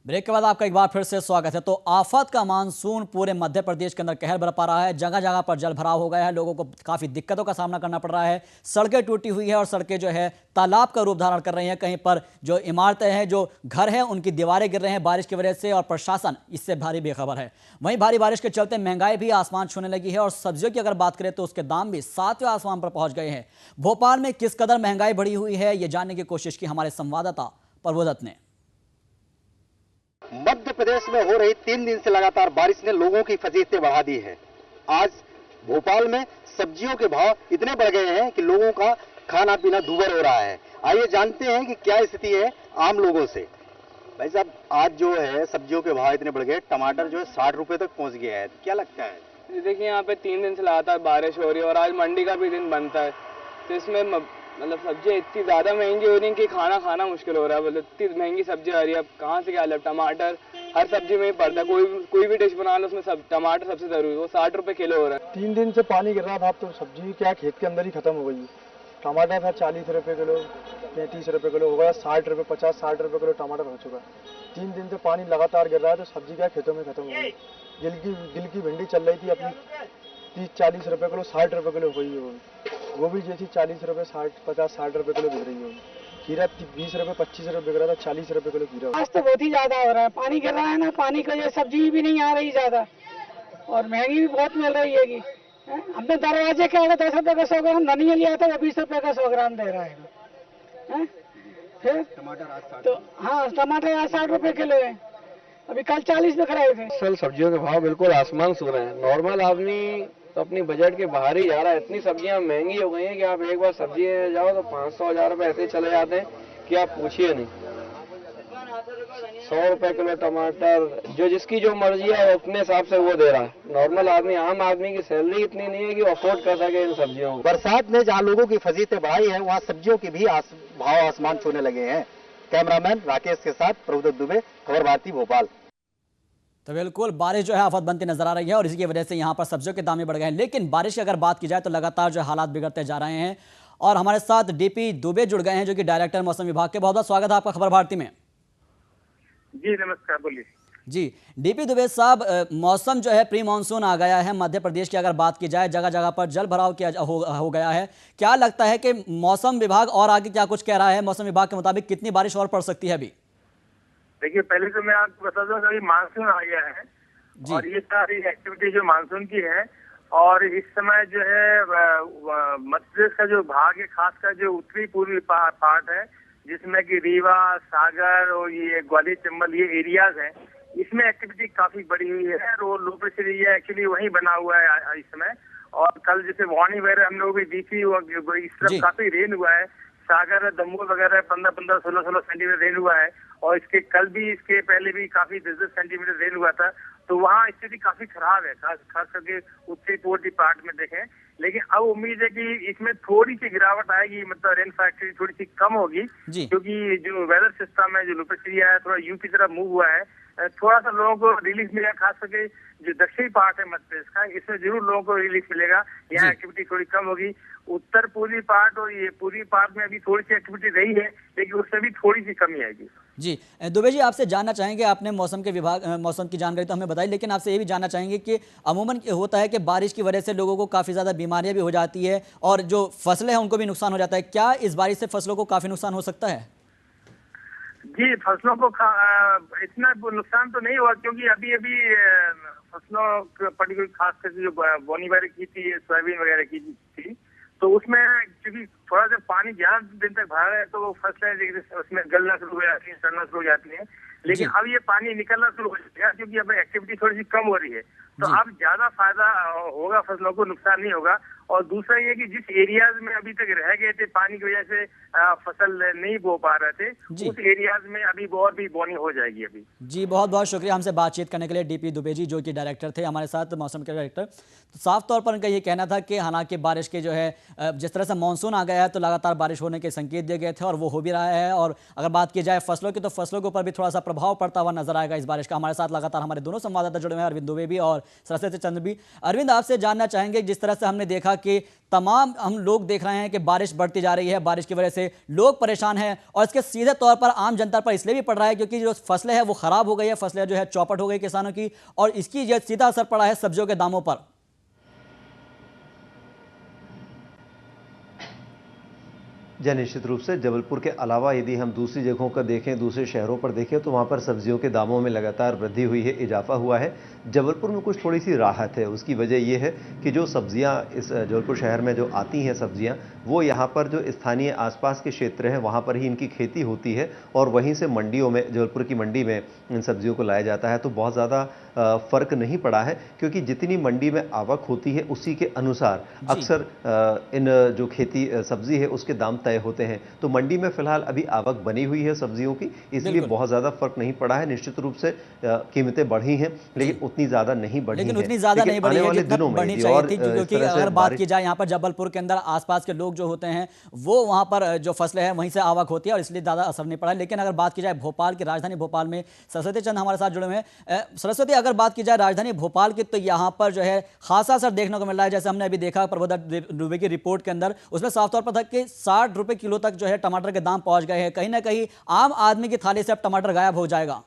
Break के बाद आपका एक बार फिर से स्वागत है। तो आफत का मानसून पूरे मध्य प्रदेश के अंदर कहर बरपा रहा है। जगह जगह पर जल भराव हो गया है, लोगों को काफी दिक्कतों का सामना करना पड़ रहा है। सड़कें टूटी हुई है और सड़कें जो है तालाब का रूप धारण कर रही हैं। कहीं पर जो इमारतें हैं, जो घर हैं, उनकी दीवारें गिर रहे हैं बारिश की वजह से, और प्रशासन इससे भारी बेखबर है। वहीं भारी बारिश के चलते महंगाई भी आसमान छूने लगी है और सब्जियों की अगर बात करें तो उसके दाम भी 7वें आसमान पर पहुंच गए हैं। भोपाल में किस कदर महंगाई बढ़ी हुई है, ये जानने की कोशिश की हमारे संवाददाता प्रबोधत ने। मध्य प्रदेश में हो रही 3 दिन से लगातार बारिश ने लोगों की फजीहतें बढ़ा दी है। आज भोपाल में सब्जियों के भाव इतने बढ़ गए हैं कि लोगों का खाना पीना दूभर हो रहा है। आइए जानते हैं कि क्या स्थिति है आम लोगों से। भाई साहब, आज जो है सब्जियों के भाव इतने बढ़ गए, टमाटर जो है 60 रुपए तक पहुंच गया है, क्या लगता है? देखिए, यहाँ पे 3 दिन से लगातार बारिश हो रही है और आज मंडी का भी दिन बनता है, तो इसमें मतलब सब्जियाँ इतनी ज़्यादा महंगी हो रही हैं कि खाना मुश्किल हो रहा है। मतलब इतनी महंगी सब्जी आ रही है, अब कहाँ से क्या ले। टमाटर हर सब्जी में ही पड़ता है, कोई भी डिश बना लो उसमें सब टमाटर सबसे जरूरी है, वो 60 रुपए किलो हो रहा है। 3 दिन से पानी गिर रहा था, तो सब्जी क्या खेत के अंदर ही खत्म हो गई। टमाटर था 40 रुपए किलो, 35 रुपए किलो हो गया, 60 रुपए 50-60 रुपए किलो टमाटर हो चुका है। 3 दिन से पानी लगातार गिर रहा है, तो सब्जी क्या खेतों में खत्म हो गई। गिल की भिंडी चल रही थी अपनी 30-40 रुपए किलो, 60 रुपए किलो हो गई होगी। गोभी जैसी 40 रुपए 50-60 रुपए किलो बिक रही होगी। खीरा 20 रुपए 25 रुपए बिक रहा था, 40 रुपए किलो खीरा। आज तो बहुत ही ज्यादा हो रहा है, पानी गिर रहा है ना, पानी की वजह सब्जी भी नहीं आ रही ज्यादा और महंगी भी बहुत मिल रही है। हमने दरवाजे के आगे 10 रुपए का 100 ग्राम धनिया लिया था, वो 20 रुपए का 100 ग्राम दे रहा है। फिर टमाटर तो हाँ, टमाटर आज 60 रुपए किलो है, अभी कल 40 बिक रहे थे। असल सब्जियों के भाव बिल्कुल आसमान छू रहे हैं। नॉर्मल आदमी तो अपनी बजट के बाहर ही जा रहा है। इतनी सब्जियां महंगी हो गई हैं कि आप एक बार सब्जी जाओ तो 500-1000 रुपए ऐसे चले जाते हैं कि आप पूछिए नहीं। 100 रुपए किलो टमाटर, जो जिसकी जो मर्जी है उतने हिसाब से वो दे रहा है। नॉर्मल आदमी, आम आदमी की सैलरी इतनी नहीं है कि अफोर्ड कर सके इन सब्जियों को। बरसात ने जहाँ लोगों की फजीहतें बढ़ाई है, वहाँ सब्जियों की भी भाव आसमान छूने लगे हैं। कैमरामैन राकेश के साथ प्रबोधत दुबे, खबर भारती, भोपाल। तो बिल्कुल बारिश जो है आफत बनती नजर आ रही है और इसी की वजह से यहाँ पर सब्जियों के दाम भी बढ़ गए हैं। लेकिन बारिश की अगर बात की जाए तो लगातार जो हालात बिगड़ते जा रहे हैं और हमारे साथ डीपी दुबे जुड़ गए हैं, जो कि डायरेक्टर मौसम विभाग के। बहुत बहुत स्वागत है आपका खबर भारती में। जी नमस्कार, बोलिए। जी डीपी दुबे साहब, मौसम जो है प्री मानसून आ गया है मध्य प्रदेश की अगर बात की जाए, जगह जगह पर जल भराव किया हो गया है। क्या लगता है कि मौसम विभाग और आगे क्या कुछ कह रहा है? मौसम विभाग के मुताबिक कितनी बारिश और पड़ सकती है अभी? देखिए, पहले तो मैं आपको बता दूं कि मानसून आ गया है और ये सारी एक्टिविटी जो मानसून की है, और इस समय जो है मध्य प्रदेश का जो भाग है, खासकर जो उत्तरी पूर्वी पार्ट है, जिसमें कि रीवा, सागर और ये ग्वालियर, चंबल, ये एरियाज हैं, इसमें एक्टिविटी काफी बढ़ी हुई है। और लो प्रेशर एरिया एक्चुअली वही बना हुआ है इस समय। और कल जैसे वार्निंग वगैरह हम लोग भी दी थी, इस तरफ काफी रेन हुआ है। सागर, दमोह वगैरह 15-15, 16-16 सेंटीमीटर रेन हुआ है, और इसके कल भी, इसके पहले भी काफी 10-10 सेंटीमीटर रेन हुआ था। तो वहाँ स्थिति काफी खराब है, खास करके उत्तरी पूर्वी पार्ट में देखें। लेकिन अब उम्मीद है कि इसमें थोड़ी सी गिरावट आएगी, मतलब रेन फैक्टर थोड़ी सी कम होगी, क्योंकि जो वेदर सिस्टम है, जो लो प्रेशर एरिया है, थोड़ा यूपी की तरफ मूव हुआ है। थोड़ा सा लोगों को रिलीफ मिलेगा, खास करके जो दक्षिणी पार्ट है मध्य प्रदेश का, इसमें जरूर लोगों को रिलीफ मिलेगा। यहाँ एक्टिविटी थोड़ी कम होगी। उत्तर पूर्वी पार्ट और ये पूर्वी पार्ट में अभी थोड़ी सी एक्टिविटी रही है, लेकिन उसमें भी थोड़ी सी कमी आएगी। जी दुबे जी, आपसे जानना चाहेंगे, आपने मौसम की जानकारी तो हमें बताई, लेकिन आपसे ये भी जानना चाहेंगे कि अमूमन होता है कि बारिश की वजह से लोगों को काफ़ी ज़्यादा बीमारियां भी हो जाती है और जो फसलें हैं उनको भी नुकसान हो जाता है। क्या इस बारिश से फसलों को काफ़ी नुकसान हो सकता है? जी, फसलों को इतना नुकसान तो नहीं हुआ, क्योंकि अभी फसलों पर्टिकुलर खास करके जो बोनी वगैरह की थी, सोयाबीन वगैरह की थी, तो उसमें क्योंकि थोड़ा सा पानी ज्यादा दिन तक भरा है, तो वो फसलें उसमें गलना शुरू हो जाती है, सड़ना शुरू हो जाती है। लेकिन अब ये पानी निकलना शुरू हो जाएगा, क्योंकि अब एक्टिविटी थोड़ी सी कम हो रही है, तो अब ज्यादा फायदा होगा, फसलों को नुकसान नहीं होगा। और दूसरा ये कि जिस एरियाज में अभी तक रह गए थे, पानी की वजह से फसल नहीं बो पा रहे थे, उस एरियाज में अभी और भी बोनी हो जाएगी अभी। जी बहुत बहुत शुक्रिया हमसे बातचीत करने के लिए डीपी दुबे जी, जो कि डायरेक्टर थे हमारे साथ, मौसम के डायरेक्टर। तो साफ तौर पर उनका ये कहना था कि हालांकि बारिश के जो है जिस तरह से मानसून आ गया है तो लगातार बारिश होने के संकेत दिए गए थे और वो हो भी रहा है। और अगर बात की जाए फसलों की, तो फसलों के ऊपर भी थोड़ा सा प्रभाव पड़ता हुआ नजर आएगा इस बारिश का। हमारे साथ लगातार हमारे दोनों संवाददाता जुड़े हुए हैं, अरविंद दुबे भी और सरस्वती चंद्र भी। अरविंद, आपसे जानना चाहेंगे, जिस तरह से हमने देखा कि तमाम हम लोग देख रहे हैं कि बारिश बढ़ती जा रही है, बारिश की वजह से लोग परेशान हैं और इसके सीधे तौर पर आम जनता पर इसलिए भी पड़ रहा है क्योंकि जो फसलें हैं वो खराब हो गई है, फसलें जो है चौपट हो गई किसानों की, और इसकी जो सीधा असर पड़ा है सब्जियों के दामों पर। जी निश्चित रूप से जबलपुर के अलावा यदि हम दूसरी जगहों का देखें, दूसरे शहरों पर देखें तो वहाँ पर सब्जियों के दामों में लगातार वृद्धि हुई है, इजाफा हुआ है। जबलपुर में कुछ थोड़ी सी राहत है। उसकी वजह यह है कि जो सब्जियाँ इस जबलपुर शहर में जो आती हैं सब्जियाँ, वो यहाँ पर जो स्थानीय आसपास के क्षेत्र हैं वहाँ पर ही इनकी खेती होती है और वहीं से मंडियों में, जबलपुर की मंडी में इन सब्जियों को लाया जाता है। तो बहुत ज़्यादा फ़र्क नहीं पड़ा है क्योंकि जितनी मंडी में आवक होती है उसी के अनुसार अक्सर इन जो खेती सब्जी है उसके दाम तय होते हैं। तो मंडी में फिलहाल अभी आवक बनी हुई है सब्जियों की, इसलिए बहुत ज़्यादा फर्क नहीं पड़ा है। निश्चित रूप से कीमतें बढ़ी हैं लेकिन उतनी ज़्यादा नहीं बढ़ी, लेकिन उतनी ज़्यादा नहीं बढ़ी है जितना बढ़नी चाहिए थी। क्योंकि अगर बात की जाए यहाँ पर जबलपुर के अंदर आसपास के लोग जो होते हैं वो वहाँ पर जो फसलें हैं वहीं से आवक होती है और इसलिए ज़्यादा असर नहीं पड़ा। लेकिन अगर बात की जाए भोपाल की, राजधानी भोपाल में सरस्वती चंद हमारे साथ जुड़े हुए हैं। सरस्वती, अगर बात की जाए राजधानी भोपाल की तो यहाँ पर जो है खासा असर देखने को मिल रहा है। जैसे हमने अभी देखा प्रबोधन दुबे की रिपोर्ट के अंदर, उसमें साफ तौर पर था कि 60 रुपए किलो तक जो है टमाटर के दाम पहुंच गए हैं। कहीं ना कहीं आम आदमी की थाली से अब टमाटर गायब हो जाएगा।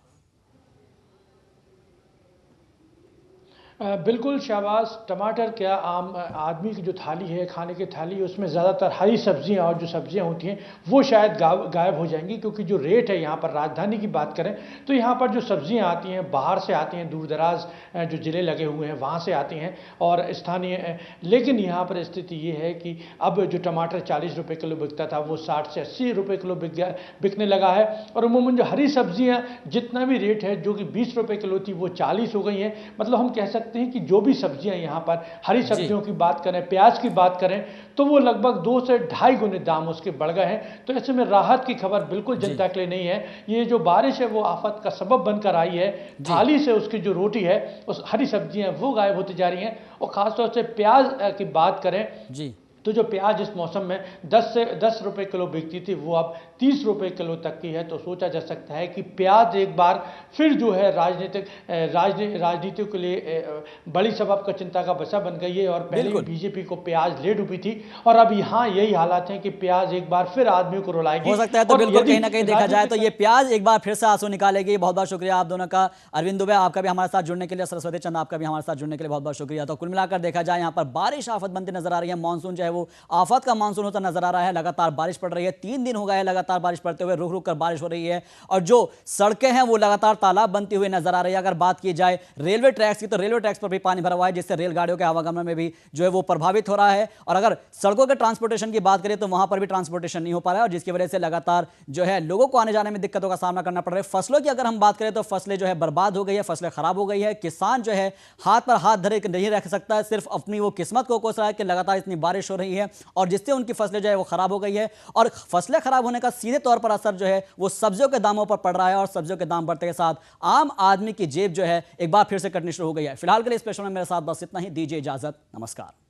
बिल्कुल शाहबाज, टमाटर क्या, आम आदमी की जो थाली है, खाने की थाली है, उसमें ज़्यादातर हरी सब्जियां और जो सब्जियां होती हैं वो शायद गायब हो जाएंगी क्योंकि जो रेट है यहाँ पर, राजधानी की बात करें तो यहाँ पर जो सब्जियां आती हैं बाहर से आती हैं, दूर दराज जो ज़िले लगे हुए हैं वहाँ से आती हैं और स्थानीय। लेकिन यहाँ पर स्थिति ये है कि अब जो टमाटर 40 रुपये किलो बिकता था वो 60 से 80 रुपये किलो बिकने लगा है। और अमूमन जो हरी सब्जियाँ जितना भी रेट है जो कि 20 रुपये किलो थी वो 40 हो गई हैं। मतलब हम कह सकते हैं कि जो भी सब्जियां यहाँ पर, हरी सब्जियों की बात करें, प्याज की बात करें तो वो लगभग 2 से ढाई गुने दाम उसके बढ़ गए हैं। तो ऐसे में राहत की खबर बिल्कुल जनता के लिए नहीं है। ये जो बारिश है वो आफत का सबब बनकर आई है। थाली से उसकी जो रोटी है, उस हरी सब्जियां वो गायब होती जा रही हैं। और खासतौर से प्याज की बात करें जी तो जो प्याज इस मौसम में 10 रुपये किलो बिकती थी वो अब 30 रुपये किलो तक की है। तो सोचा जा सकता है कि प्याज एक बार फिर जो है राजनीति के लिए बड़ी सबब का चिंता का विषय बन गई है। और पहले बीजेपी को प्याज ले डूबी थी और अब यहाँ यही हालात हैं कि प्याज एक बार फिर आदमियों को रुलाएगी। हो सकता है तो बिल्कुल कहीं ना कहीं देखा जाए तो ये प्याज एक बार फिर से आंसू निकालेगी। बहुत बहुत शुक्रिया आप दोनों का, अरविंद दुबे आपका भी हमारे साथ जुड़ने के लिए, सरस्वती चंद आपका भी हमारे साथ जुड़ने के लिए बहुत बहुत शुक्रिया। तो कुल मिलाकर देखा जाए यहाँ पर बारिश आफत बनती नजर आ रही है। मानसून जो है वो आफत का मानसून होता नजर आ रहा है। लगातार बारिश पड़ रही है, 3 दिन हो गए हैं लगातार बारिश पड़ते हुए, रुक रुक कर बारिश हो रही है और जो सड़कें हैं वो लगातार तालाब बनती हुई नजर आ रही है। अगर बात की जाए रेलवे ट्रैक्स की तो रेलवे ट्रैक्स पर भी पानी भरा हुआ है जिससे रेलगाड़ियों के आवागमन में भी जो है वो प्रभावित हो रहा है। और अगर सड़कों के ट्रांसपोर्टेशन की बात करें तो वहां पर भी ट्रांसपोर्टेशन नहीं हो पा रहा है और जिसकी वजह से लगातार जो है लोगों को आने जाने में दिक्कतों का सामना करना पड़ रहा है। फसलों की अगर हम बात करें तो फसलें जो है बर्बाद हो गई है, फसलें खराब हो गई है। किसान जो है हाथ पर हाथ धरे नहीं रख सकता है, सिर्फ अपनी वो किस्मत को कोस रहा है कि लगातार इतनी बारिश हो रही है और जिससे उनकी फसलें जो है वो खराब हो गई है। और फसलें खराब होने का सीधे तौर पर असर जो है वो सब्जियों के दामों पर पड़ रहा है और सब्जियों के दाम बढ़ने के साथ आम आदमी की जेब जो है एक बार फिर से कटनी शुरू हो गई है। फिलहाल के लिए स्पेशल में मेरे साथ बस इतना ही। दीजिए इजाजत, नमस्कार।